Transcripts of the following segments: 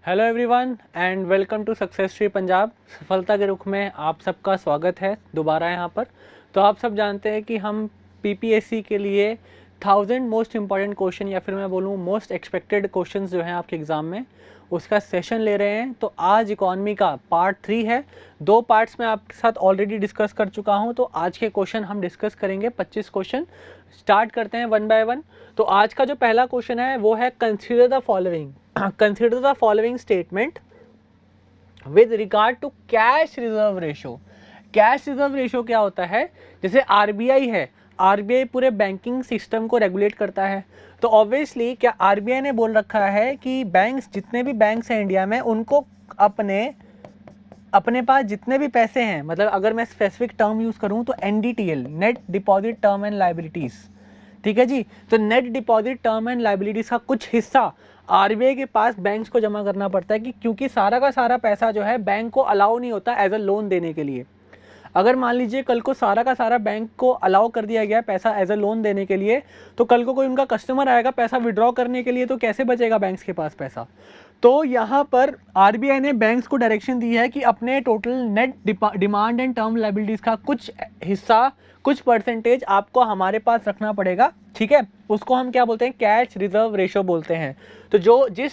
Hello everyone and welcome to success tree Punjab. सफलता के रुख में आप सबका स्वागत है दोबारा यहाँ पर। तो आप सब जानते हैं कि हम पीपीएससी के लिए 1000 मोस्ट इम्पॉर्टेंट क्वेश्चन या फिर मैं बोलूँ मोस्ट एक्सपेक्टेड क्वेश्चंस जो हैं आपके एग्ज़ाम में उसका सेशन ले रहे हैं। तो आज इकॉनमी का पार्ट 3 है। 2 पार्ट्स में आपके साथ ऑलरेडी डिस्कस कर चुका हूँ। तो आज के क्वेश्चन हम डिस्कस करेंगे 25 क्वेश्चन। स्टार्ट करते हैं वन बाय वन। तो आज का जो पहला क्वेश्चन है वो है consider the following consider the following statement with regard to cash reserve ratio। Cash reserve ratio क्या होता है? जैसे आरबीआई है, आरबीआई पूरे बैंकिंग सिस्टम को रेगुलेट करता है। तो ऑब्वियसली क्या आरबीआई ने बोल रखा है कि बैंक्स, जितने भी बैंक्स हैं इंडिया में, उनको अपने पास जितने भी पैसे हैं, मतलब अगर मैं स्पेसिफिक टर्म यूज़ करूं तो NDTL, net deposit term and liabilities, ठीक है जी। तो net deposit term and liabilities का कुछ हिस्सा आरबीआई के पास बैंक्स को जमा करना पड़ता है, कि क्योंकि सारा का सारा पैसा जो है बैंक को अलाउ नहीं होता एज अ लोन देने के लिए। अगर मान लीजिए कल को सारा का सारा बैंक को अलाउ कर दिया गया पैसा एज अ लोन देने के लिए, तो कल को कोई उनका कस्टमर आएगा पैसा विड्रॉ करने के लिए, तो कैसे बचेगा बैंक्स के पास पैसा? तो यहाँ पर आरबीआई ने बैंक्स को डायरेक्शन दी है कि अपने total net demand and term liabilities का कुछ हिस्सा, कुछ परसेंटेज आपको हमारे पास रखना पड़ेगा, ठीक है। उसको हम क्या बोलते हैं? कैश रिजर्व रेशो बोलते हैं। तो जो जिस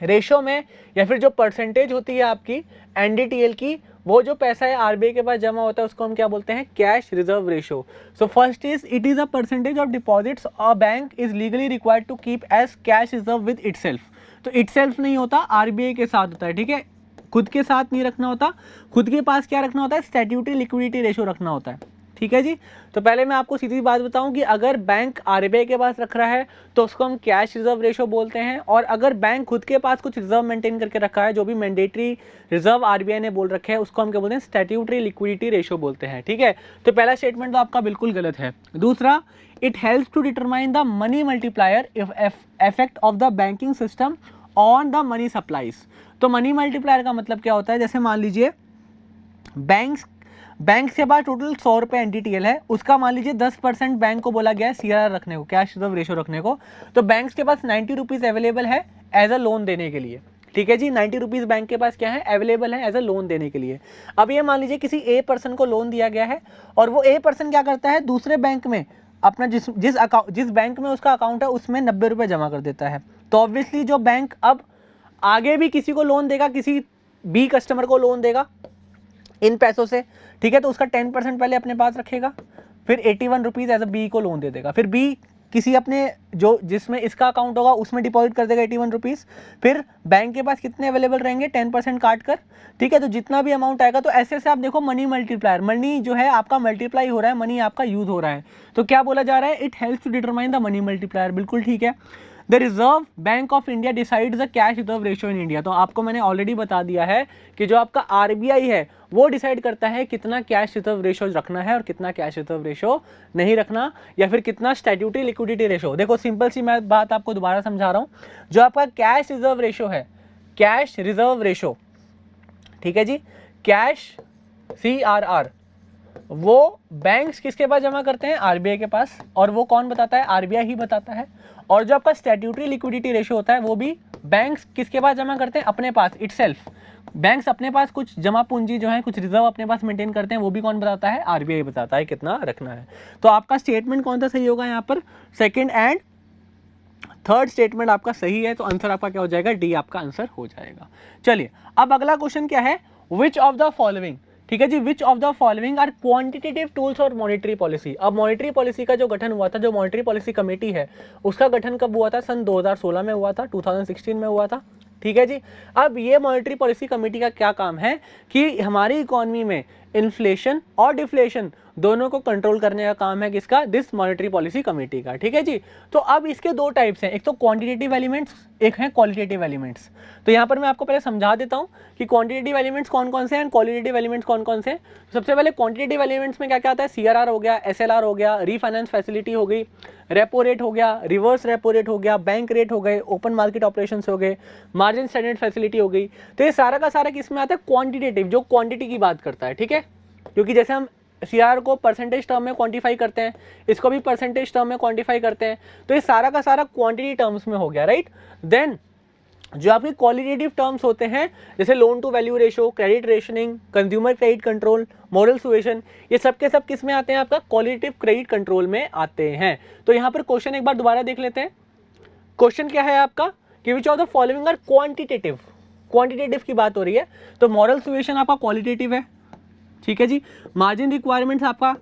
रेशो में या फिर जो परसेंटेज होती है आपकी एनडीटीएल की, वो जो पैसा है आरबीआई के पास जमा होता है, उसको हम क्या बोलते हैं? Cash reserve ratio. So first is it is a percentage of deposits a bank is legally required to keep as cash reserve with itself. तो इटसेल्फ नहीं होता, आरबीआई के साथ होता है, ठीक है। खुद के साथ नहीं रखना होता, खुद के पास क्या रखना होता है? स्टैट्यूटरी लिक्विडिटी रेशो रखना होता है, ठीक है जी। तो पहले मैं आपको सीधी बात बताऊं कि अगर बैंक आरबीआई के पास रख रहा है तो उसको हम कैश रिजर्व रेशो बोलते हैं, और अगर बैंक खुद के पास कुछ रिजर्व मेंटेन करके रखा है, जो भी मैंडेटरी रिजर्व आरबीआई ने बोल रखे हैं, उसको हम क्या बोलते हैं? स्टैट्यूटरी लिक्विडिटी रेशो बोलते हैं, ठीक है। तो पहला स्टेटमेंट तो आपका बिल्कुल गलत है। दूसरा, it helps to determine the money multiplier effect of the banking system on the money supplies. तो मनी मल्टीप्लायर का मतलब क्या होता है? जैसे मान लीजिए बैंक के पास टोटल 100 रुपये एनडीटीएल है, उसका मान लीजिए 10% बैंक को बोला गया है सीआरआर रखने को, कैश रिजर्व रेशो रखने को। तो बैंक के पास 90 रुपीज़ अवेलेबल है एज अ लोन देने के लिए, ठीक है जी। 90 रुपीज़ बैंक के पास क्या है? अवेलेबल है एज अ लोन देने के लिए। अब ये मान लीजिए किसी ए पर्सन को लोन दिया गया है, और वो ए पर्सन क्या करता है? दूसरे बैंक में अपना जिस बैंक में उसका अकाउंट है उसमें 90 रुपये जमा कर देता है। तो ऑब्वियसली जो बैंक अब आगे भी किसी को लोन देगा, किसी बी कस्टमर को लोन देगा इन पैसों से, ठीक है, तो उसका 10% पहले अपने पास रखेगा, फिर 81 रुपीज़ एज अ बी को लोन दे देगा, फिर बी किसी अपने जो जिसमें इसका अकाउंट होगा उसमें डिपॉजिट कर देगा 81 रुपीज़, फिर बैंक के पास कितने अवेलेबल रहेंगे? 10% काट कर, ठीक है। तो जितना भी अमाउंट आएगा, तो ऐसे से आप देखो मनी मल्टीप्लायर, मनी जो है आपका मल्टीप्लाई हो रहा है, मनी आपका यूज हो रहा है। तो क्या बोला जा रहा है? It helps to determine the money multiplier, बिल्कुल ठीक है। The Reserve Bank of India decides the cash reserve ratio in India. तो आपको मैंने ऑलरेडी बता दिया है कि जो आपका आरबीआई है वो डिसाइड करता है कितना कैश रिजर्व रेशो रखना है और कितना कैश रिजर्व रेशो नहीं रखना, या फिर कितना स्टैट्यूटरी लिक्विडिटी रेशो। देखो सिंपल सी मैं बात आपको दोबारा समझा रहा हूँ। जो आपका कैश रिजर्व रेशो है, कैश रिजर्व रेशो, ठीक है जी, कैश CRR, वो बैंक्स किसके पास जमा करते हैं? आरबीआई के पास। और वो कौन बताता है? आरबीआई ही बताता है। और जो आपका स्टैट्यूटरी लिक्विडिटी रेशो होता है वो भी बैंक्स किसके पास जमा करते हैं? अपने पास, इटसेल्फ। बैंक्स अपने पास कुछ जमा पूंजी जो है, कुछ रिजर्व अपने पास मेंटेन करते हैं, वो भी कौन बताता है? आरबीआई बताता है कितना रखना है। तो आपका स्टेटमेंट कौन सा सही होगा यहाँ पर? सेकेंड एंड थर्ड स्टेटमेंट आपका सही है, तो आंसर आपका क्या हो जाएगा? डी आपका आंसर हो जाएगा। चलिए अब अगला क्वेश्चन क्या है? विच ऑफ द फॉलोइंग, ठीक है जी, which of the following are quantitative tools और मॉनेटरी पॉलिसी। अब मॉनेटरी पॉलिसी का जो गठन हुआ था, जो मॉनेटरी पॉलिसी कमेटी है, उसका गठन कब हुआ था? सन 2016 में हुआ था, 2016 में हुआ था, ठीक है जी। अब ये मॉनेटरी पॉलिसी कमेटी का क्या काम है कि हमारी इकोनॉमी में इन्फ्लेशन और डिफ्लेशन दोनों को कंट्रोल करने का काम है किसका? दिस मॉनेटरी पॉलिसी कमेटी का, ठीक है जी। तो अब इसके दो टाइप्स हैं, एक तो क्वांटिटेटिव एलिमेंट्स, एक है क्वालिटेटिव एलिमेंट्स। तो यहाँ पर मैं आपको पहले समझा देता हूँ कि क्वांटिटेटिव एलिमेंट्स कौन कौन से हैं, क्वालिटेटिव एलिमेंट्स कौन कौन से हैं। सबसे पहले क्वांटिटेटिव एलिमेंट्स में क्या क्या आता है? CRR हो गया, SLR हो गया, रीफाइनेंस फैसिलिटी हो गई, रेपो रेट हो गया, रिवर्स रेपो रेट हो गया, बैंक रेट हो गए, ओपन मार्केट ऑपरेशंस हो गए, मार्जिन स्टैंडर्ड फैसिलिटी हो गई। तो ये सारा का सारा किस में आता है? क्वांटिटेटिव, जो क्वांटिटी की बात करता है, ठीक है। क्योंकि जैसे हम CRR को परसेंटेज टर्म में क्वांटिफाई करते हैं, इसको भी परसेंटेज टर्म में क्वांटिफाई करते हैं, तो ये सारा का सारा क्वांटिटी टर्म्स में हो गया, राइट। देन जो आपके क्वालिटेटिव टर्म्स होते हैं जैसे loan to value ratio, credit rationing, consumer credit control, moral suasion, ये सब के सब किस में आते हैं? आपका क्वालिटेटिव क्रेडिट कंट्रोल में आते हैं। तो यहाँ पर क्वेश्चन एक बार दोबारा देख लेते हैं। क्वेश्चन क्या है आपका कि which of the following are quantitative, quantitative की बात हो रही है, तो मॉरल सुएशन आपका क्वालिटेटिव है, ठीक है जी। मार्जिन रिक्वायरमेंट्स आपका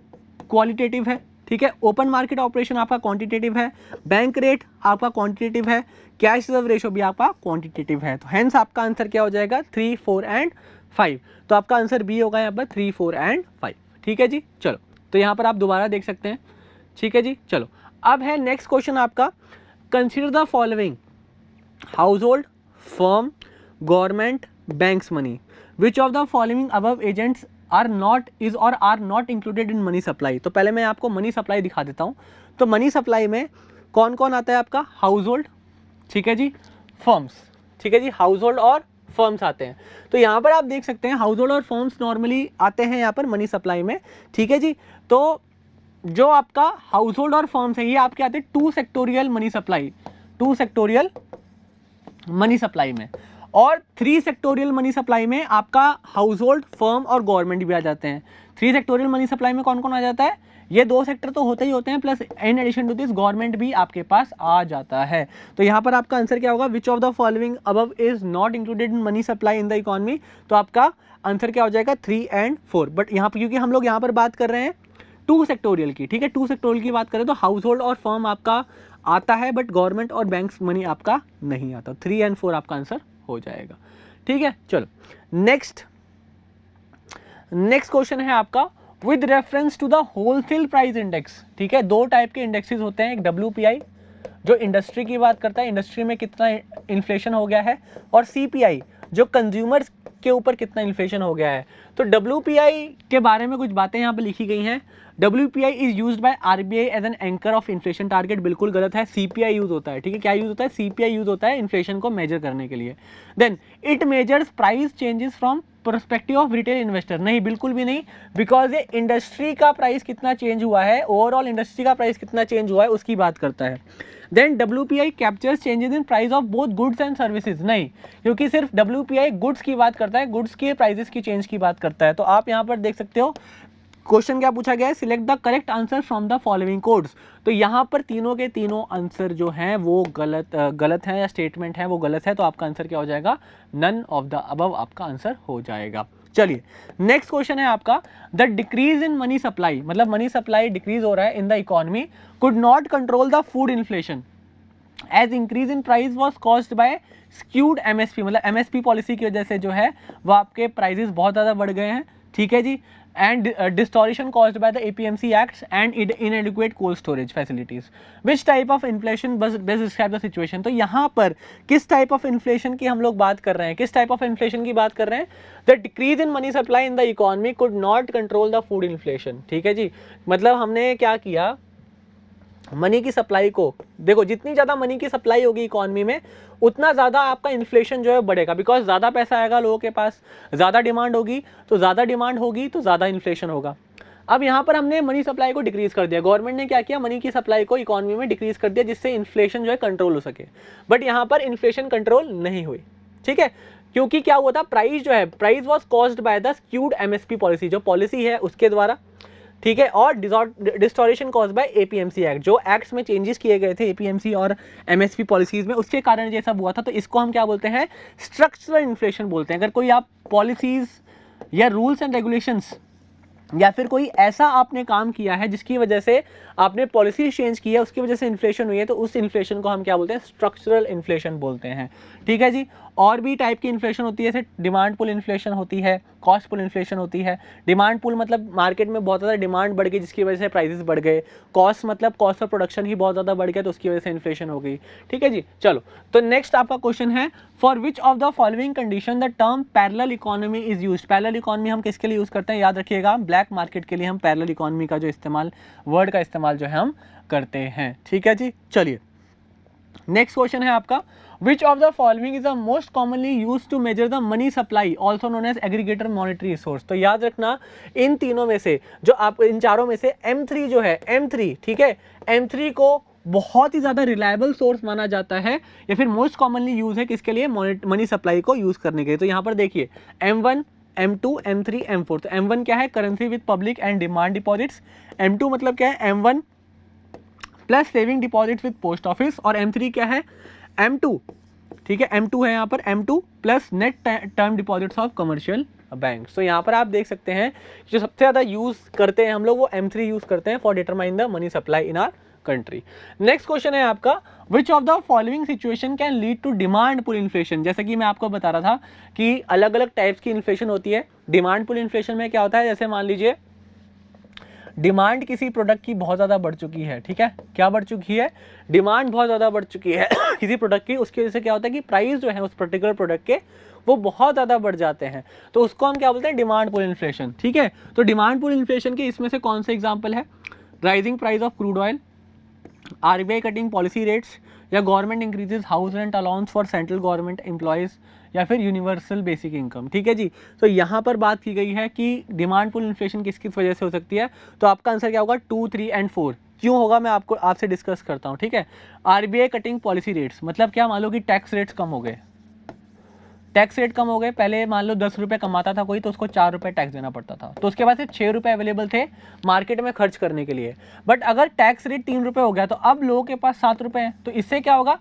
क्वालिटेटिव है, ठीक है। ओपन मार्केट ऑपरेशन आपका क्वांटिटेटिव है, बैंक रेट आपका क्वांटिटेटिव है, कैश रिजर्व रेशो भी आपका क्वांटिटेटिव है। तो हेंस आपका आंसर क्या हो जाएगा? 3, 4 एंड 5। तो आपका आंसर बी होगा यहाँ पर 3, 4 एंड 5, ठीक है जी। चलो, तो यहाँ पर आप दोबारा देख सकते हैं, ठीक है जी। चलो, अब है नेक्स्ट क्वेश्चन आपका, consider the following household, firm, government, banks money, which of the following above agents are not is or are not included in money supply. तो पहले मैं आपको मनी सप्लाई दिखा देता हूँ। तो मनी सप्लाई में कौन कौन आता है? आपका हाउस होल्ड, ठीक है जी, फर्म्स, ठीक है जी, हाउस होल्ड और फर्म्स आते हैं। तो यहाँ पर आप देख सकते हैं हाउस होल्ड और फर्म्स नॉर्मली आते हैं यहाँ पर मनी सप्लाई में, ठीक है जी। तो जो आपका हाउस होल्ड और फर्म्स है ये आपके आते हैं 2 sectoral money supply, 2 sectoral money supply में, और 3 सेक्टोरियल मनी सप्लाई में आपका हाउस होल्ड, फर्म और गवर्नमेंट भी आ जाते हैं। 3 सेक्टोरियल मनी सप्लाई में कौन कौन आ जाता है? ये 2 सेक्टर तो होते ही होते हैं, plus in addition to this government भी आपके पास आ जाता है। तो यहाँ पर आपका आंसर क्या होगा? विच of the following above is not included in money supply in the economy. तो आपका आंसर क्या हो जाएगा? 3 एंड 4। बट यहाँ पर क्योंकि हम लोग यहाँ पर बात कर रहे हैं 2 सेक्टोरियल की, ठीक है, 2 सेक्टोरियल की बात करें तो हाउस होल्ड और फर्म आपका आता है, बट गवर्नमेंट और बैंक्स मनी आपका नहीं आता। 3 एंड 4 आपका आंसर हो जाएगा, ठीक है। चलो, नेक्स्ट क्वेश्चन है आपका, with reference to the wholesale price index, ठीक है। 2 टाइप के इंडेक्सेस होते हैं, एक WPI जो इंडस्ट्री की बात करता है, इंडस्ट्री में कितना इन्फ्लेशन हो गया है, और CPI जो कंज्यूमर्स के ऊपर कितना इन्फ्लेशन हो गया है। तो WPI के बारे में कुछ बातें यहाँ पे लिखी गई हैं। WPI is used by RBI as an anchor of inflation target, बिल्कुल गलत है। CPI यूज होता है, ठीक है। क्या यूज होता है? CPI यूज होता है इन्फ्लेशन को मेजर करने के लिए। Then it measures price changes from perspective of retail investor, नहीं, बिल्कुल भी नहीं, बिकॉज ये इंडस्ट्री का प्राइस कितना चेंज हुआ है, ओवरऑल इंडस्ट्री का प्राइस कितना चेंज हुआ है उसकी बात करता है। Then WPI captures changes in price of both goods and services, नहीं, क्योंकि सिर्फ WPI गुड्स की बात करता है, गुड्स के प्राइसेस की चेंज की बात करता है। तो आप यहाँ पर देख सकते हो क्वेश्चन क्या पूछा गया है, select the correct answer from the following codes. तो यहाँ पर तीनों के तीनों आंसर जो हैं वो गलत हैं, या स्टेटमेंट है वो गलत है। तो आपका आंसर क्या हो जाएगा? नन ऑफ द अबव आपका आंसर हो जाएगा। चलिए, नेक्स्ट क्वेश्चन है आपका, the decrease in money supply, मतलब मनी सप्लाई डिक्रीज हो रहा है in the economy, could not control the food inflation as increase in price was caused by skewed MSP, मतलब MSP पॉलिसी की वजह से जो है वो आपके प्राइजेस बहुत ज़्यादा बढ़ गए हैं, ठीक है जी। And distortion caused by the APMC acts and inadequate cold storage facilities, which type of inflation best describe the situation. तो यहाँ पर किस टाइप ऑफ इन्फ्लेशन की हम लोग बात कर रहे हैं? किस टाइप ऑफ इन्फ्लेशन की बात कर रहे हैं? The decrease in money supply in the economy could not control the food inflation, ठीक है जी। मतलब हमने क्या किया, मनी की सप्लाई को देखो, जितनी ज़्यादा मनी की सप्लाई होगी इकोनॉमी में उतना ज़्यादा आपका इन्फ्लेशन जो है बढ़ेगा, बिकॉज ज़्यादा पैसा आएगा लोगों के पास, ज़्यादा डिमांड होगी, तो ज़्यादा डिमांड होगी तो ज़्यादा इन्फ्लेशन होगा। अब यहाँ पर हमने मनी सप्लाई को डिक्रीज कर दिया, गवर्नमेंट ने क्या किया, मनी की सप्लाई को इकोनॉमी में डिक्रीज कर दिया जिससे इन्फ्लेशन जो है कंट्रोल हो सके। बट यहाँ पर इन्फ्लेशन कंट्रोल नहीं हुई, ठीक है, क्योंकि क्या हुआ था, प्राइस जो है, price was caused by the skewed MSP policy, जो पॉलिसी है उसके द्वारा, ठीक है, और distortion cause by APMC act, जो एक्ट्स में चेंजेस किए गए थे APMC और MSP पॉलिसीज में, उसके कारण ये सब हुआ था। तो इसको हम क्या बोलते हैं? स्ट्रक्चरल इन्फ्लेशन बोलते हैं। अगर कोई आप पॉलिसीज या रूल्स एंड रेगुलेशंस या फिर कोई ऐसा आपने काम किया है जिसकी वजह से आपने पॉलिसी चेंज की है, उसकी वजह से इन्फ्लेशन हुई है, तो उस इन्फ्लेशन को हम क्या बोलते हैं? स्ट्रक्चरल इन्फ्लेशन बोलते हैं, ठीक है जी। और भी टाइप की इन्फ्लेशन होती है, जैसे डिमांड पुल इन्फ्लेशन होती है, कॉस्ट पुल इन्फ्लेशन होती है। डिमांड पुल मतलब मार्केट में बहुत ज़्यादा डिमांड बढ़ गई जिसकी वजह से प्राइसेस बढ़ गए, कॉस्ट मतलब कॉस्ट ऑफ प्रोडक्शन ही बहुत ज़्यादा बढ़ गया तो उसकी वजह से इन्फ्लेशन हो गई, ठीक है जी। चलो, तो नेक्स्ट आपका क्वेश्चन है, for which of the following condition the term parallel economy is used. Parallel economy हम किसके लिए यूज़ करते हैं? याद रखिएगा, ब्लैक मार्केट के लिए हम पैरेलल इकोनॉमी का जो इस्तेमाल, वर्ड का इस्तेमाल जो है हम करते हैं, ठीक है जी। चलिए, नेक्स्ट क्वेश्चन है आपका, which of the following is the most commonly use to measure the money supply also known as aggregator monetary resource. तो याद रखना, इन तीनों में से जो आप, इन चारों में से M3 जो है, M3, ठीक है, M3 को बहुत ही ज़्यादा रिलायबल सोर्स माना जाता है या फिर मोस्ट कॉमनली यूज़ है किसके लिए, मनी सप्लाई को यूज़ करने के लिए। तो यहाँ पर देखिए M1, M2, M3, M4। तो M1 क्या है, currency with public and demand deposits. M2 मतलब क्या है, M1 plus saving deposits with post office. और M3 क्या है, M2, ठीक है, M2 है यहाँ पर, M2 plus net term deposits of commercial bank. तो यहाँ पर आप देख सकते हैं जो सबसे ज़्यादा यूज़ करते हैं हम लोग वो M3 यूज़ करते हैं for determine the money supply in our country. Next question है आपका, which of the following situation can lead to demand pull inflation. जैसे कि मैं आपको बता रहा था कि अलग अलग टाइप्स की इन्फ्लेशन होती है। डिमांड पुल इन्फ्लेशन में क्या होता है, जैसे मान लीजिए डिमांड किसी प्रोडक्ट की बहुत ज़्यादा बढ़ चुकी है, ठीक है, क्या बढ़ चुकी है, डिमांड बहुत ज़्यादा बढ़ चुकी है किसी प्रोडक्ट की, उसकी वजह से क्या होता है कि प्राइस जो है उस पर्टिकुलर प्रोडक्ट के वो बहुत ज़्यादा बढ़ जाते हैं, तो उसको हम क्या बोलते हैं, डिमांड पुल इन्फ्लेशन, ठीक है। तो डिमांड पुल इन्फ्लेशन के इसमें से कौन से एग्जाम्पल है, rising price of crude oil, RBI cutting policy rates, या government increases house rent allowance for central government employees, या फिर यूनिवर्सल बेसिक इनकम, ठीक है जी। तो यहाँ पर बात की गई है कि डिमांड पुल इन्फ्लेशन किस किस वजह से हो सकती है, तो आपका आंसर क्या होगा, 2, 3 एंड 4। क्यों होगा मैं आपसे डिस्कस करता हूँ, ठीक है। RBI कटिंग पॉलिसी रेट्स मतलब क्या, मान लो कि टैक्स रेट्स कम हो गए, टैक्स रेट कम हो गए, पहले मान लो 10 रुपये कमाता था कोई तो उसको 4 रुपये टैक्स देना पड़ता था, तो उसके बाद से 6 रुपये अवेलेबल थे मार्केट में खर्च करने के लिए। बट अगर टैक्स रेट 3 रुपये हो गया तो अब लोगों के पास 7 रुपये हैं, तो इससे क्या होगा,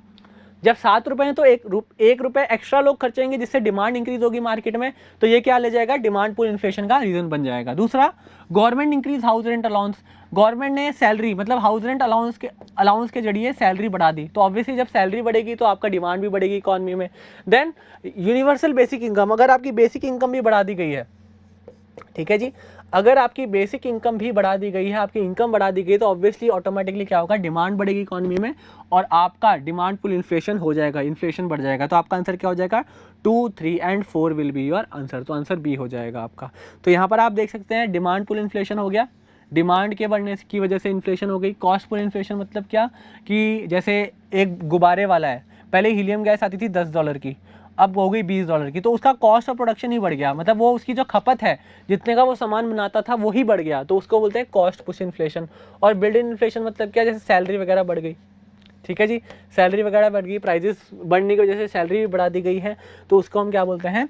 जब 7 रुपये हैं तो एक रुपये एक्स्ट्रा लोग खर्चेंगे जिससे डिमांड इंक्रीज होगी मार्केट में, तो ये क्या ले जाएगा, डिमांड पुल इन्फ्लेशन का रीजन बन जाएगा। दूसरा, government increase house rent allowance, government ने सैलरी मतलब हाउस रेंट अलाउंस के जरिए सैलरी बढ़ा दी, तो ऑब्वियसली जब सैलरी बढ़ेगी तो आपका डिमांड भी बढ़ेगी इकॉनमी में। देन यूनिवर्सल बेसिक इनकम, अगर आपकी बेसिक इनकम भी बढ़ा दी गई है, ठीक है जी, अगर आपकी बेसिक इनकम भी बढ़ा दी गई है, आपकी इनकम बढ़ा दी गई, तो ऑब्वियसली ऑटोमेटिकली क्या होगा, डिमांड बढ़ेगी इकोनॉमी में और आपका डिमांड पुल इन्फ्लेशन हो जाएगा, इन्फ्लेशन बढ़ जाएगा। तो आपका आंसर क्या हो जाएगा, 2, 3 and 4 will be your answer. तो आंसर बी हो जाएगा आपका। तो यहाँ पर आप देख सकते हैं डिमांड पुल इन्फ्लेशन हो गया, डिमांड के बढ़ने की वजह से इन्फ्लेशन हो गई। कॉस्ट पुल इन्फ्लेशन मतलब क्या, कि जैसे एक गुब्बारे वाला है, पहले हीलियम गैस आती थी $10 की, अब हो गई $20 की, तो उसका कॉस्ट ऑफ प्रोडक्शन ही बढ़ गया, मतलब वो उसकी जो खपत है जितने का वो सामान बनाता था वो ही बढ़ गया, तो उसको बोलते हैं कॉस्ट पुश इन्फ्लेशन। और बिल्ड इन इन्फ्लेशन मतलब क्या, जैसे सैलरी वगैरह बढ़ गई, ठीक है जी, सैलरी वगैरह बढ़ गई, प्राइजेस बढ़ने की वजह से सैलरी भी बढ़ा दी गई है, तो उसको हम क्या बोलते हैं,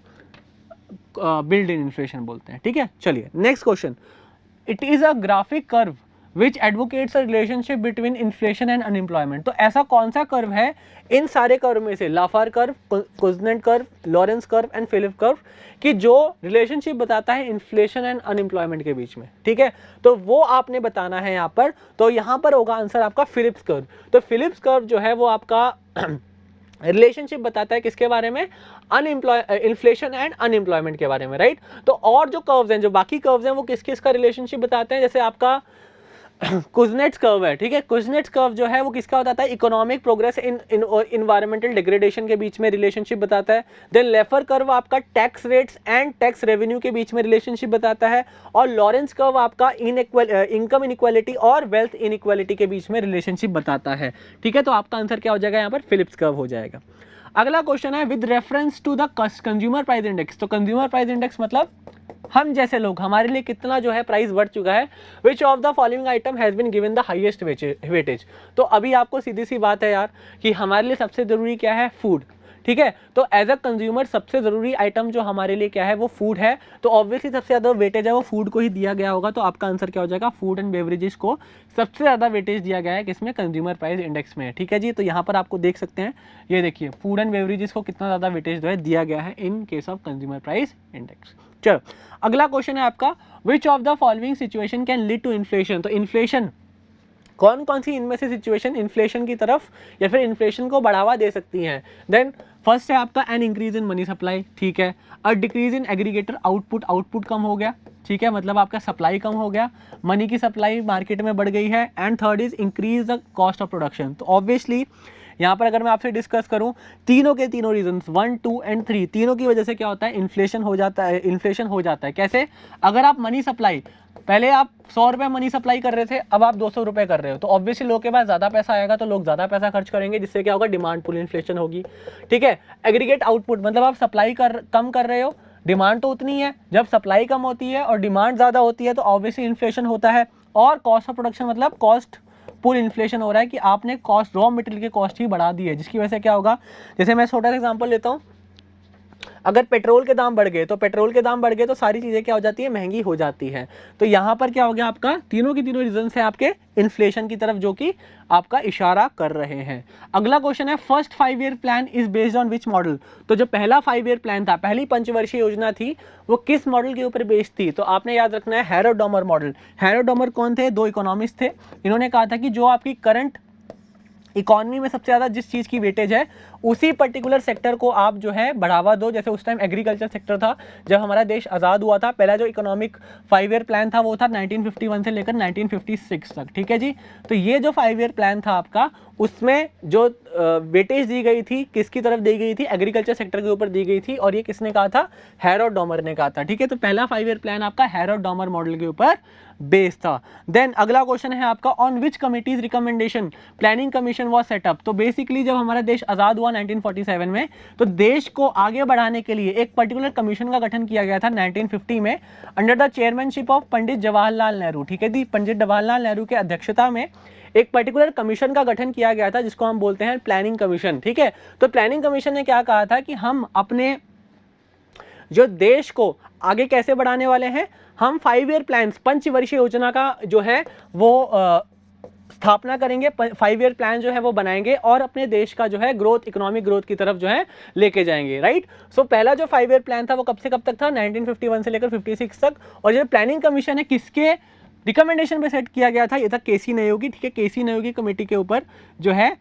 बिल्ड इन इन्फ्लेशन बोलते हैं, ठीक है। चलिए next question, it is a graphic curve which advocates a relationship between inflation and unemployment. तो ऐसा कौन सा कर्व है इन सारे कर्व में से, Laffer curve, Kuznets curve, Lorenz curve and Phillips curve, कि जो रिलेशनशिप बताता है इन्फ्लेशन एंड अनएम्प्लॉयमेंट के बीच में, ठीक है, तो वो आपने बताना है यहाँ पर। तो यहाँ पर होगा आंसर आपका फिलिप्स कर्व। तो फिलिप्स कर्व जो है वो आपका रिलेशनशिप बताता है किसके बारे में, इन्फ्लेशन एंड अनएम्प्लॉयमेंट के बारे में, राइट। तो और जो कर्व्स हैं, जो बाकी कर्व्स हैं, वो किस किस का रिलेशनशिप बताते हैं, जैसे आपका कुजनेट्स कर्व है, ठीक है, कुजनेट्स कर्व जो है वो किसका बताता है, economic progress in environmental degradation के बीच में रिलेशनशिप बताता है। देन लेफर कर्व आपका tax rates and tax revenue के बीच में रिलेशनशिप बताता है। और लॉरेंस कर्व आपका इनकम इनइक्वालिटी और वेल्थ इनइक्वालिटी के बीच में रिलेशनशिप बताता है, ठीक है। तो आपका आंसर क्या हो जाएगा यहाँ पर, फिलिप्स कर्व हो जाएगा। अगला क्वेश्चन है, with reference to the consumer price index. तो कंज्यूमर प्राइस इंडेक्स मतलब हम जैसे लोग, हमारे लिए कितना जो है प्राइस बढ़ चुका है। Which of the following item has been given the highest weightage. तो अभी आपको सीधी सी बात है यार कि हमारे लिए सबसे ज़रूरी क्या है, फूड, ठीक है। तो एज अ कंज्यूमर सबसे ज़रूरी आइटम जो हमारे लिए क्या है, वो फूड है, तो ऑब्वियसली सबसे ज़्यादा वेटेज है वो फूड को ही दिया गया होगा। तो आपका आंसर क्या हो जाएगा, फूड एंड बेवरेजेस को सबसे ज़्यादा वेटेज दिया गया है किसमें, कंज्यूमर प्राइस इंडेक्स में, ठीक है जी। तो यहाँ पर आपको देख सकते हैं, ये देखिए फूड एंड बेवरेजेस को कितना ज़्यादा वेटेज जो है दिया गया है in case of consumer price index. चलो अगला क्वेश्चन है आपका, which of the following situation can lead to inflation. तो इन्फ्लेशन कौन कौन सी इनमें से सिचुएशन इन्फ्लेशन की तरफ या फिर इन्फ्लेशन को बढ़ावा दे सकती हैं। देन फर्स्ट है आपका an increase in money supply, ठीक है, और decrease in aggregate output, output कम हो गया, ठीक है, मतलब आपका सप्लाई कम हो गया, मनी की सप्लाई मार्केट में बढ़ गई है। And third is increase the cost of production. तो ऑब्वियसली यहाँ पर अगर मैं आपसे डिस्कस करूँ, तीनों के तीनों रीजंस 1, 2 एंड 3 तीनों की वजह से क्या होता है, इन्फ्लेशन हो जाता है। इन्फ्लेशन हो जाता है कैसे, अगर आप मनी सप्लाई, पहले आप 100 रुपये मनी सप्लाई कर रहे थे, अब आप 200 रुपये कर रहे हो, तो ऑब्वियसली लोगों के पास ज़्यादा पैसा आएगा, तो लोग ज़्यादा पैसा खर्च करेंगे, जिससे क्या होगा, डिमांड पुल इन्फ्लेशन होगी, ठीक है। एग्रीगेट आउटपुट मतलब आप सप्लाई कम कर रहे हो, डिमांड तो उतनी है, जब सप्लाई कम होती है और डिमांड ज़्यादा होती है तो ऑब्वियसली इन्फ्लेशन होता है। और कॉस्ट ऑफ प्रोडक्शन मतलब कॉस्ट फुल इन्फ्लेशन हो रहा है कि आपने कॉस्ट, रॉ मटेरियल की कॉस्ट ही बढ़ा दी है, जिसकी वजह से क्या होगा, जैसे मैं छोटा सा एग्जांपल लेता हूँ, अगर पेट्रोल के दाम बढ़ गए तो पेट्रोल के दाम बढ़ गए तो सारी चीज़ें क्या हो जाती है, महंगी हो जाती है। तो यहाँ पर क्या हो गया आपका, तीनों की तीनों रीजन है आपके इन्फ्लेशन की तरफ, जो कि आपका इशारा कर रहे हैं। अगला क्वेश्चन है, first 5 year plan is based on which model. तो जो पहला 5 ईयर प्लान था, पहली पंचवर्षीय योजना थी, वो किस मॉडल के ऊपर बेस्ड थी? तो आपने याद रखना है Harold Domar model. Harold Domar कौन थे? 2 इकोनॉमिस्ट थे। इन्होंने कहा था कि जो आपकी करंट इकोनॉमी में सबसे ज़्यादा जिस चीज़ की वेटेज है, उसी पर्टिकुलर सेक्टर को आप जो है बढ़ावा दो। जैसे उस टाइम एग्रीकल्चर सेक्टर था जब हमारा देश आज़ाद हुआ था। पहला जो इकोनॉमिक 5 ईयर प्लान था वो था 1951 से लेकर 1956 तक, ठीक है जी। तो ये जो 5 ईयर प्लान था आपका, उसमें जो वेटेज दी गई थी किसकी तरफ दी गई थी? एग्रीकल्चर सेक्टर के ऊपर दी गई थी, और ये किसने कहा था? हैरोल्ड डॉमर ने कहा था, ठीक है। तो पहला 5 ईयर प्लान आपका हैरोल्ड डॉमर मॉडल के ऊपर बेस था। देन अगला क्वेश्चन है आपका, on which committees recommendation planning commission was setup. तो बेसिकली जब हमारा देश आज़ाद हुआ 1947 में, तो देश को आगे बढ़ाने के लिए एक पर्टिकुलर कमीशन का गठन किया गया था 1950 में, under the chairmanship of Pandit Jawaharlal Nehru, ठीक है जी। पंडित जवाहरलाल नेहरू के अध्यक्षता में एक पर्टिकुलर कमीशन का गठन किया गया था, जिसको हम बोलते हैं प्लानिंग कमीशन, ठीक है। तो प्लानिंग कमीशन ने क्या कहा था कि हम अपने जो देश को आगे कैसे बढ़ाने वाले हैं, हम 5 ईयर प्लान, पंचवर्षीय योजना का जो है वो स्थापना करेंगे, 5 ईयर प्लान जो है वो बनाएंगे और अपने देश का जो है ग्रोथ, इकोनॉमिक ग्रोथ की तरफ जो है लेके जाएंगे, राइट। सो पहला जो 5 ईयर प्लान था वो कब से कब तक था? 1951 से लेकर 56 तक। और जो प्लानिंग कमीशन है किसके रिकमेंडेशन पे सेट किया गया था? ये था केसी नयोगी, ठीक है। केसी नयोगी कमेटी के ऊपर जो है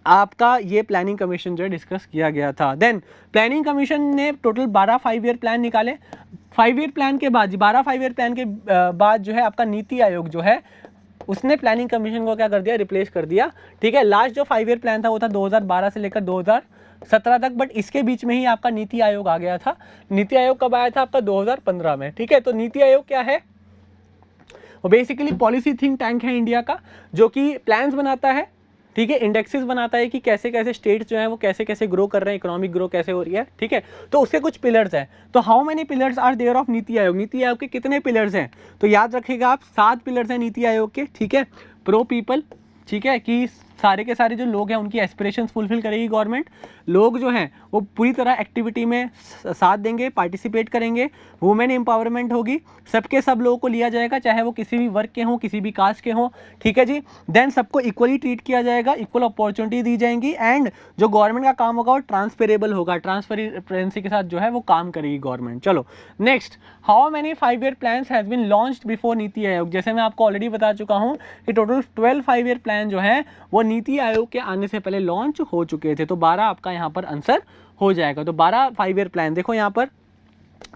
आपका ये प्लानिंग कमीशन जो है डिस्कस किया गया था। देन प्लानिंग कमीशन ने टोटल 12 5 ईयर प्लान निकाले। 5 ईयर प्लान के बाद, 12 5 ईयर प्लान के बाद जो है आपका नीति आयोग जो है उसने प्लानिंग कमीशन को क्या कर दिया? रिप्लेस कर दिया, ठीक है। लास्ट जो 5 ईयर प्लान था वो था 2012 से लेकर 2017 तक, बट इसके बीच में ही आपका नीति आयोग आ गया था। नीति आयोग कब आया था? आपका 2015 में, ठीक है। तो नीति आयोग क्या है? वो बेसिकली पॉलिसी थिंक टैंक है इंडिया का, जो कि प्लान्स बनाता है, ठीक है, इंडेक्सेस बनाता है कि कैसे कैसे स्टेट्स जो हैं वो कैसे कैसे ग्रो कर रहे हैं, इकोनॉमिक ग्रो कैसे हो रही है, ठीक है। तो उसके कुछ पिलर्स हैं। तो how many pillars are there of NITI Aayog? NITI Aayog के कितने पिलर्स हैं? तो याद रखिएगा आप, 7 पिलर्स हैं नीति आयोग के, ठीक है। प्रो पीपल, ठीक है, कि सारे के सारे जो लोग हैं उनकी एस्पिरेशंस फुलफिल करेगी गवर्नमेंट। लोग जो हैं वो पूरी तरह एक्टिविटी में साथ देंगे, पार्टिसिपेट करेंगे। वुमेन एम्पावरमेंट होगी, सबके सब लोगों को लिया जाएगा, चाहे वो किसी भी वर्ग के हों, किसी भी कास्ट के हों, ठीक है जी। देन सबको इक्वली ट्रीट किया जाएगा, इक्वल अपॉर्चुनिटी दी जाएंगी, एंड जो गवर्नमेंट का काम होगा वो ट्रांसफरेबल होगा, ट्रांसपेरेंसी के साथ जो है वो काम करेगी गवर्नमेंट। चलो next, how many 5 year plans has been launched before NITI Aayog. जैसे मैं आपको ऑलरेडी बता चुका हूँ कि टोटल 12 5 ईयर प्लान जो है वो नीति आयोग के आने से पहले लॉन्च हो चुके थे। तो 12 आपका यहाँ पर आंसर हो जाएगा। तो 12 5 ईयर प्लान देखो यहाँ पर,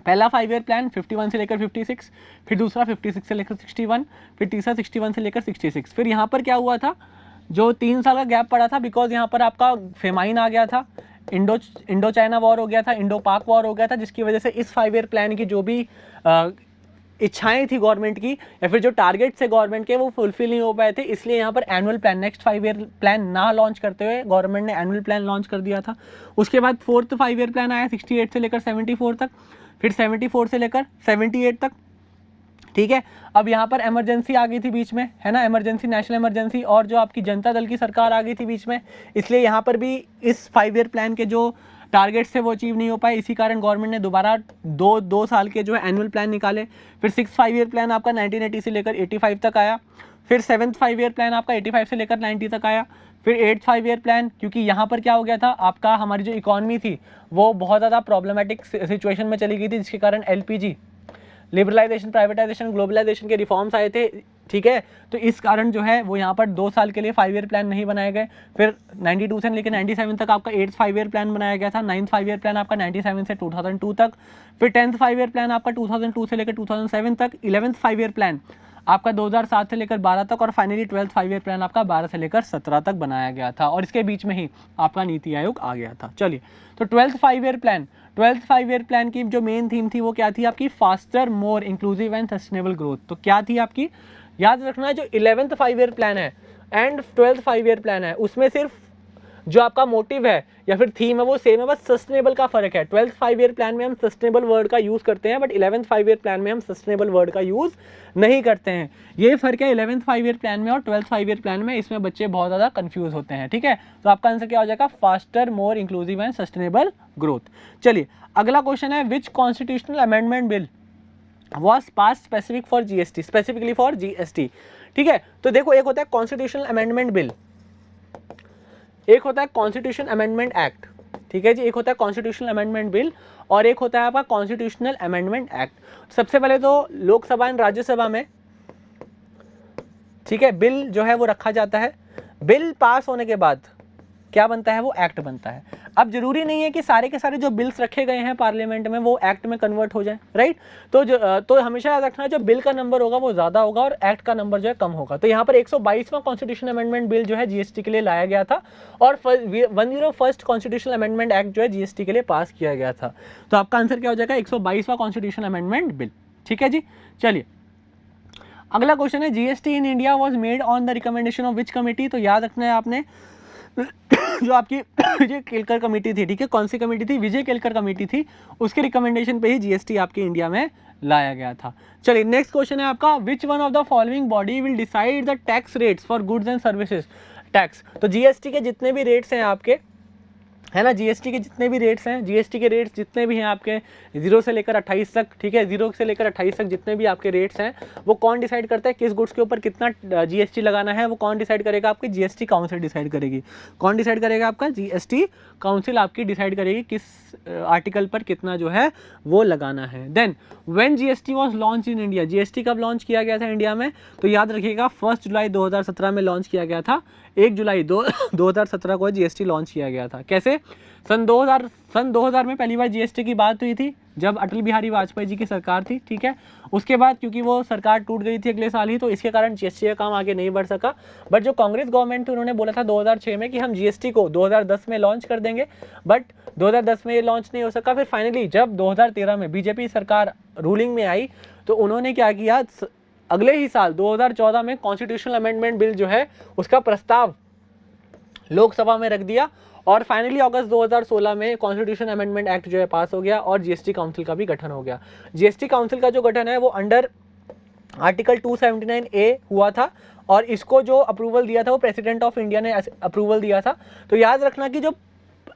पहला 5 ईयर प्लान 51 से लेकर 56, फिर दूसरा 56 से लेकर 61, फिर तीसरा 61 से लेकर 66। फिर यहाँ पर क्या हुआ था, जो 3 साल का गैप पड़ा था, बिकॉज यहाँ पर आपका फेमाइन आ गया था, इंडो चाइना वॉर हो गया था, इंडो पाक वॉर हो गया था, जिसकी वजह से इस 5 ईयर प्लान की जो भी इच्छाएं थी गवर्नमेंट की, या फिर जो टारगेट थे गवर्नमेंट के, वो फुलफिल नहीं हो पाए थे। इसलिए यहाँ पर annual plan, next 5 year plan ना लॉन्च करते हुए गवर्नमेंट ने एनुअल प्लान लॉन्च कर दिया था। उसके बाद 4th 5 ईयर प्लान आया 68 से लेकर 74 तक, फिर 74 से लेकर 78 तक, ठीक है। अब यहाँ पर इमरजेंसी आ गई थी बीच में, है ना, इमरजेंसी, नेशनल इमरजेंसी, और जो आपकी जनता दल की सरकार आ गई थी बीच में, इसलिए यहाँ पर भी इस 5 ईयर प्लान के जो टारगेट्स थे वो अचीव नहीं हो पाए। इसी कारण गवर्नमेंट ने दोबारा दो साल के जो है एनुअल प्लान निकाले। फिर 6th 5 ईयर प्लान आपका 1980 से लेकर 85 तक आया। फिर 7th 5 ईयर प्लान आपका 85 से लेकर 90 तक आया। फिर 8th 5 ईयर प्लान, क्योंकि यहाँ पर क्या हो गया था, आपका हमारी जो इकॉनमी थी वो बहुत ज़्यादा प्रॉब्लमेटिक सिचुएशन में चली गई थी, जिसके कारण LPG, लिबरलाइजेशन, प्राइवेटाइजेशन, ग्लोबलाइजेशन के रिफॉर्म्स आए थे, ठीक है। तो इस कारण जो है वो यहाँ पर 2 साल के लिए 5 ईयर प्लान नहीं बनाए गए। फिर 92 से लेकर 97 तक आपका 8th 5 ईयर प्लान बनाया गया था। 9th 5 ईयर प्लान आपका 97 से 2002 तक। फिर 10th 5 ईयर प्लान आपका 2002 से लेकर 2007 तक। 11th 5 ईयर प्लान आपका 2007 से लेकर 12 तक, और फाइनली 12th 5 ईयर प्लान आपका 12 से लेकर 17 तक बनाया गया था, और इसके बीच में ही आपका नीति आयोग आ गया था। चलिए, तो 12th 5 year plan, 12th 5 year plan की जो मेन थीम थी वो क्या थी आपकी? Faster, more inclusive and sustainable growth. तो क्या थी आपकी? याद रखना है, जो 11th 5 ईयर प्लान है एंड 12th 5 ईयर प्लान है, उसमें सिर्फ जो आपका मोटिव है या फिर थीम है वो सेम है, बस सस्टेनेबल का फर्क है। 12th 5 ईयर प्लान में हम सस्टेनेबल वर्ड का यूज करते हैं, बट 11th 5 ईयर प्लान में हम सस्टेनेबल वर्ड का यूज नहीं करते हैं। ये फर्क है 11th 5 ईयर प्लान में और 12th 5 ईयर प्लान में, इसमें बच्चे बहुत ज़्यादा कंफ्यूज होते हैं। ठीक है, तो आपका आंसर क्या हो जाएगा? Faster, more inclusive and sustainable growth. चलिए अगला क्वेश्चन है, which constitutional amendment bill was passed specific for GST, specifically for GST। ठीक है, तो देखो एक होता है कॉन्स्टिट्यूशनल अमेंडमेंट बिल, एक होता है कॉन्स्टिट्यूशन अमेंडमेंट एक्ट। ठीक है जी, एक होता है कॉन्स्टिट्यूशनल अमेंडमेंट बिल और एक होता है आपका कॉन्स्टिट्यूशनल अमेंडमेंट एक्ट। सबसे पहले तो लोकसभा एंड राज्यसभा में, ठीक है, बिल जो है वो रखा जाता है। बिल पास होने के बाद क्या बनता है? वो एक्ट बनता है। अब जरूरी नहीं है कि सारे के सारे जो बिल्स रखे गए हैं पार्लियामेंट में वो एक्ट में कन्वर्ट हो जाए, राइट। तो हमेशा याद रखना, जो बिल का नंबर होगा वो ज़्यादा होगा और एक्ट का नंबर जो है कम होगा। तो यहाँ पर 122वां कॉन्स्टिट्यूशन अमेंडमेंट बिल जो है जीएसटी के लिए लाया गया था और 101st कॉन्स्टिट्यूशन अमेंडमेंट एक्ट जो है जीएसटी के लिए पास किया गया था। तो आपका आंसर क्या हो जाएगा? 122वां कॉन्स्टिट्यूशन अमेंडमेंट बिल। ठीक है जी, चलिए अगला क्वेश्चन है, GST in India was made on the recommendation of which committee. तो याद रखना है आपने जो आपकी विजय केलकर कमेटी थी, ठीक है, कौन सी कमेटी थी? विजय केलकर कमेटी थी, उसके रिकमेंडेशन पे ही जीएसटी आपके इंडिया में लाया गया था। चलिए नेक्स्ट क्वेश्चन है आपका, which one of the following body will decide the tax rates for goods and services tax. तो जीएसटी के जितने भी रेट्स हैं आपके, है ना, जीएसटी के जितने भी रेट्स हैं, जीएसटी के रेट्स जितने भी हैं आपके 0 से लेकर 28 तक, ठीक है, 0 से लेकर 28 तक जितने भी आपके रेट्स हैं, वो कौन डिसाइड करता है? किस गुड्स के ऊपर कितना जीएसटी लगाना है वो कौन डिसाइड करेगा? आपकी जीएसटी काउंसिल डिसाइड करेगी। कौन डिसाइड करेगा? आपका जीएसटी काउंसिल आपकी डिसाइड करेगी किस आर्टिकल पर कितना जो है वो लगाना है। Then when GST was launch in India, GST कब लॉन्च किया गया था इंडिया में? तो याद रखिएगा 1 जुलाई 2017 में लॉन्च किया गया था। 1 जुलाई 2017 को जीएसटी लॉन्च किया गया था। कैसे? सन 2000 में पहली बार जीएसटी की बात हुई थी जब अटल बिहारी वाजपेयी जी की सरकार थी, ठीक है। उसके बाद क्योंकि वो सरकार टूट गई थी अगले साल ही, तो इसके कारण जीएसटी का काम आगे नहीं बढ़ सका। बट जो कांग्रेस गवर्नमेंट थी उन्होंने बोला था 2006 में कि हम जीएसटी को 2010 में लॉन्च कर देंगे, बट 2010 में ये लॉन्च नहीं हो सका। फिर फाइनली जब 2013 में बीजेपी सरकार रूलिंग में आई तो उन्होंने क्या किया, अगले ही साल 2014 में कॉन्स्टिट्यूशनल अमेंडमेंट बिल जो है उसका प्रस्ताव लोकसभा में रख दिया और फाइनली अगस्त 2016 में कॉन्स्टिट्यूशन अमेंडमेंट एक्ट जो है पास हो गया और जीएसटी काउंसिल का भी गठन हो गया। जीएसटी काउंसिल का जो गठन है वो अंडर आर्टिकल 279A हुआ था और इसको जो अप्रूवल दिया था वो प्रेसिडेंट ऑफ इंडिया ने अप्रूवल दिया था। तो याद रखना कि जो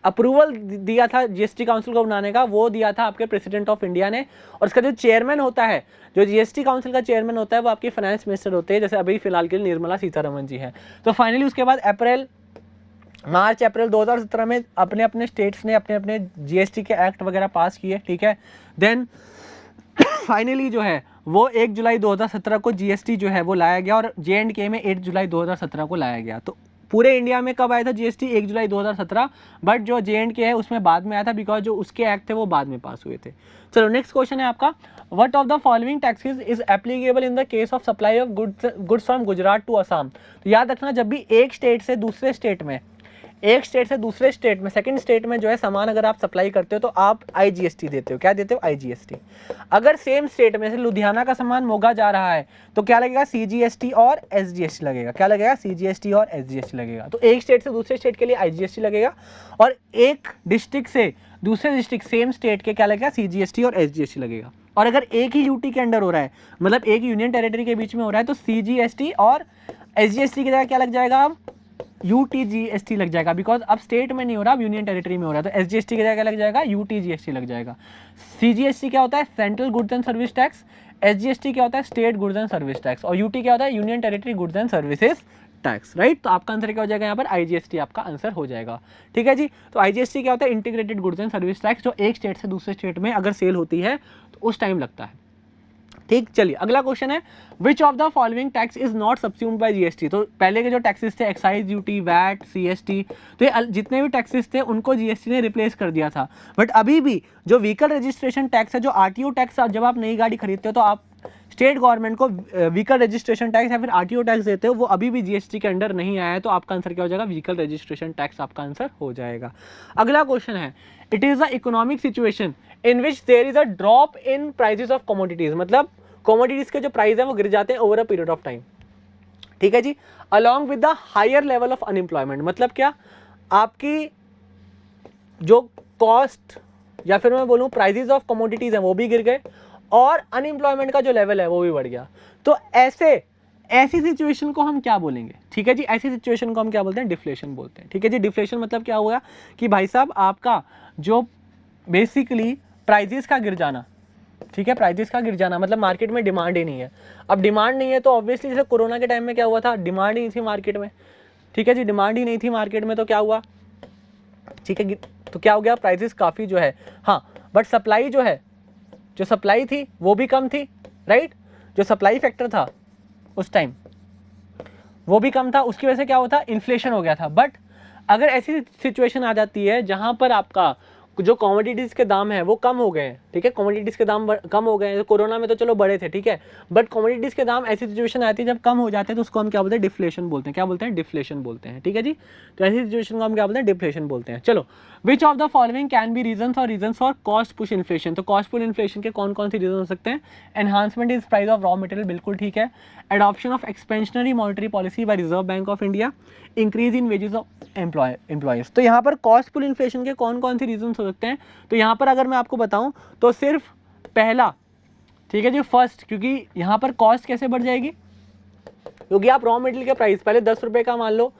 अप्रूवल दिया था जीएसटी काउंसिल को बनाने का वो दिया था आपके प्रेसिडेंट ऑफ इंडिया ने, और इसका जो चेयरमैन होता है, जो जीएसटी काउंसिल का चेयरमैन होता है वो आपके फाइनेंस मिनिस्टर होते हैं, जैसे अभी फिलहाल के लिए निर्मला सीतारमण जी हैं। तो फाइनली उसके बाद मार्च अप्रैल 2017 में अपने अपने स्टेट्स ने अपने अपने जीएसटी के एक्ट वगैरह पास किए, ठीक है। देन फाइनली जो है वो 1 जुलाई 2017 को जीएसटी जो है वो लाया गया और J&K में 8 जुलाई 2017 को लाया गया। तो पूरे इंडिया में कब आया था जीएसटी? 1 जुलाई 2017, बट जो J&K है उसमें बाद में आया था बिकॉज जो उसके एक्ट थे वो बाद में पास हुए थे। चलो नेक्स्ट क्वेश्चन है आपका, what of the following taxes is applicable in the case of supply of goods from Gujarat to Assam. तो याद रखना जब भी एक स्टेट से दूसरे स्टेट में सेकंड स्टेट में जो है सामान अगर आप सप्लाई करते हो तो आप आईजीएसटी देते हो। क्या देते हो? आईजीएसटी। अगर सेम स्टेट में से लुधियाना का सामान मोगा जा रहा है तो क्या लगेगा? सीजीएसटी और एसजीएसटी लगेगा। क्या लगेगा? सीजीएसटी और एसजीएसटी लगेगा। तो एक स्टेट से दूसरे स्टेट के लिए आईजीएसटी लगेगा और एक डिस्ट्रिक्ट से दूसरे डिस्ट्रिक्ट सेम स्टेट के क्या लगेगा? सीजीएसटी और एसजीएसटी लगेगा। और अगर एक ही यूटी के अंडर हो रहा है, मतलब एक यूनियन टेरिटरी के बीच में हो रहा है, तो सीजीएसटी और एसजीएसटी की जगह क्या लग जाएगा? अब यूटीजीएसटी लग जाएगा, बिकॉज अब स्टेट में नहीं हो रहा, अब यूनियन टेरिटरी में हो रहा है। तो एसजीएसटी की जगह लग जाएगा? यूटीजीएसटी लग जाएगा। सीजीएसटी क्या होता है? Central goods and service tax. SGST क्या होता है? State goods and service tax. और यूटी क्या होता है? Union territory goods and services tax, right. तो आपका आंसर क्या हो जाएगा? यहाँ पर आईजीएसटी आपका आंसर हो जाएगा, ठीक है जी। तो आईजीएसटी क्या होता है? Integrated goods and service tax, जो एक स्टेट से दूसरे स्टेट में अगर सेल होती है तो उस टाइम लगता है, ठीक। चलिए अगला क्वेश्चन है, which of the following tax is not subsumed by GST. तो पहले के जो टैक्सेस थे, एक्साइज ड्यूटी, वैट, सीएसटी, तो ये जितने भी टैक्सेस थे उनको जीएसटी ने रिप्लेस कर दिया था। बट अभी भी जो व्हीकल रजिस्ट्रेशन टैक्स है, जो आरटीओ टैक्स, जब आप नई गाड़ी खरीदते हो तो आप स्टेट गवर्नमेंट को व्हीकल रजिस्ट्रेशन टैक्स या फिर आरटीओ टैक्स देते हो, वो अभी भी जीएसटी के अंडर नहीं आया है। तो आपका आंसर क्या हो जाएगा? व्हीकल रजिस्ट्रेशन टैक्स आपका आंसर हो जाएगा। अगला क्वेश्चन है, it is the economic situation in which there is a drop in prices of commodities. मतलब कमोडिटीज के जो प्राइस है वो गिर जाते हैं over a period of time, ठीक है जी, along with the higher level of unemployment. मतलब क्या? आपकी जो कॉस्ट या फिर मैं बोलूँ प्राइजेज ऑफ कमोडिटीज़ हैं वो भी गिर गए और अनएम्प्लॉयमेंट का जो लेवल है वो भी बढ़ गया। तो ऐसी सिचुएशन को हम क्या बोलेंगे? ठीक है जी, ऐसी सिचुएशन को हम क्या बोलते हैं? डिफ्लेशन बोलते हैं। ठीक है जी, डिफ्लेशन मतलब क्या हुआ कि भाई साहब आपका जो बेसिकली प्राइजेस का गिर जाना, ठीक है, प्राइजेस का गिर जाना मतलब मार्केट में डिमांड ही नहीं है। अब डिमांड नहीं है तो ऑब्वियसली जैसे कोरोना के टाइम में क्या हुआ था, डिमांड ही नहीं थी मार्केट में। ठीक है जी, डिमांड ही नहीं थी मार्केट में तो क्या हुआ, ठीक है, तो क्या हो गया, प्राइजेस काफ़ी जो है, हाँ, बट सप्लाई जो है, जो सप्लाई थी वो भी कम थी, राइट, जो सप्लाई फैक्टर था उस टाइम वो भी कम था, उसकी वजह से क्या होता, इन्फ्लेशन हो गया था। बट अगर ऐसी सिचुएशन आ जाती है जहाँ पर आपका जो कमोडिटीज़ के दाम है वो कम हो गए हैं, ठीक है, कमोडिटीज़ के दाम कम हो गए हैं, तो कोरोना में तो चलो बड़े थे, ठीक है, बट कमोडिटीज़ के दाम ऐसी सिचुएशन आती है जब कम हो जाते हैं तो उसको हम क्या बोलते हैं, डिफ्लेशन बोलते हैं। क्या बोलते हैं? डिफ्लेशन बोलते हैं। ठीक है जी, तो ऐसी सिचुएशन को हम क्या बोलते हैं, डिफ्लेशन बोलते हैं। चलो, which of the following can be reasons और reasons for cost push inflation. तो कॉस्ट पुश इन्फ्लेशन के कौन कौन से रीजन हो सकते हैं? Enhancement is price of raw material, बिल्कुल ठीक है। Adoption of expansionary monetary policy by Reserve Bank of India, increase in wages of employees. तो यहाँ पर कॉस्ट पुल इन्फ्लेशन के कौन कौन से रीजन हो सकते हैं? तो यहाँ पर अगर मैं आपको बताऊँ तो सिर्फ पहला, ठीक है जी, फर्स्ट, क्योंकि यहाँ पर कॉस्ट कैसे बढ़ जाएगी, क्योंकि आप रॉ मटेरियल के प्राइस पहले 10 रुपये का मान लो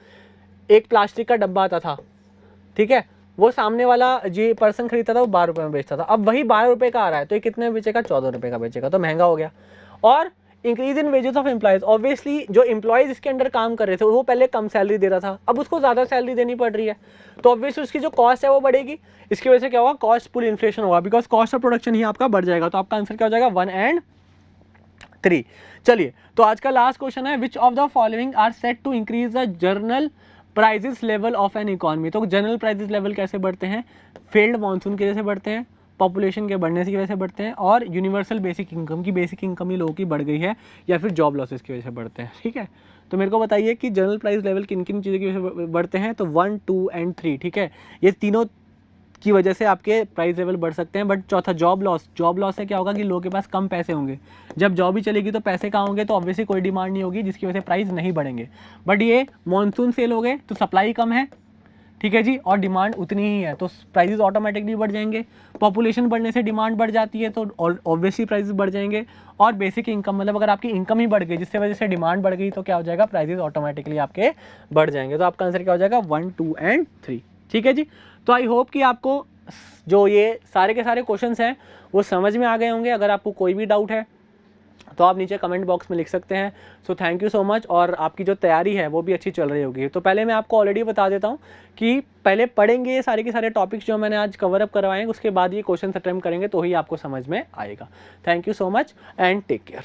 एक प्लास्टिक का डब्बा आता था, ठीक है, वो सामने वाला जो पर्सन खरीदता था वो 12 रुपये में बेचता था, अब वही 12 रुपये का आ रहा है तो ये कितने में बेचेगा, 14 रुपये का बेचेगा, तो महंगा हो गया। और increase in wages of employees, obviously जो एम्प्लॉयज इसके अंडर काम कर रहे थे वो पहले कम सैलरी दे रहा था, अब उसको ज़्यादा सैलरी देनी पड़ रही है, तो ऑब्वियसली उसकी जो कॉस्ट है वो बढ़ेगी। इसकी वजह से क्या होगा, कॉस्ट पुल इन्फ्लेशन होगा, बिकॉज कॉस्ट ऑफ प्रोडक्शन ही आपका बढ़ जाएगा। तो आपका आंसर क्या हो जाएगा, 1 और 3। चलिए, तो आज का लास्ट क्वेश्चन है, which of the following are set to increase the general prices level of an economy. तो जनरल प्राइजेस लेवल कैसे बढ़ते हैं? फेल्ड मानसून की वजह से बढ़ते हैं, पॉपुलेशन के बढ़ने की वजह से बढ़ते हैं, और यूनिवर्सल बेसिक इनकम की बेसिक इनकम ही लोगों की बढ़ गई है, या फिर जॉब लॉसेस की वजह से बढ़ते हैं। ठीक है, तो मेरे को बताइए कि जनरल प्राइस लेवल किन किन चीज़ों की वजह से बढ़ते हैं? तो 1, 2 और 3। ठीक है, ये तीनों की वजह से आपके प्राइस लेवल बढ़ सकते हैं। बट चौथा, जॉब लॉस। जॉब लॉस से क्या होगा कि लोगों के पास कम पैसे होंगे, जब जॉब ही चलेगी तो पैसे कहाँ होंगे, तो ऑब्वियसली कोई डिमांड नहीं होगी, जिसकी वजह से प्राइस नहीं बढ़ेंगे। बट ये मॉनसून सेल हो गए तो सप्लाई कम है, ठीक है जी, और डिमांड उतनी ही है तो प्राइसेस ऑटोमेटिकली बढ़ जाएंगे। पॉपुलेशन बढ़ने से डिमांड बढ़ जाती है तो ऑब्वियसली प्राइसेस बढ़ जाएंगे। और बेसिक इनकम, मतलब अगर आपकी इनकम ही बढ़ गई जिससे वजह से डिमांड बढ़ गई तो क्या हो जाएगा, प्राइसेस ऑटोमेटिकली आपके बढ़ जाएंगे। तो आपका आंसर क्या हो जाएगा, 1, 2 और 3। ठीक है जी, तो आई होप कि आपको जो ये सारे के सारे क्वेश्चंस हैं वो समझ में आ गए होंगे। अगर आपको कोई भी डाउट है तो आप नीचे कमेंट बॉक्स में लिख सकते हैं। So thank you so much, और आपकी जो तैयारी है वो भी अच्छी चल रही होगी। तो पहले मैं आपको ऑलरेडी बता देता हूँ कि पहले पढ़ेंगे ये सारे के सारे टॉपिक्स जो मैंने आज कवर अप करवाए हैं, उसके बाद ये क्वेश्चन अटेम्प्ट करेंगे तो ही आपको समझ में आएगा। Thank you so much and take care.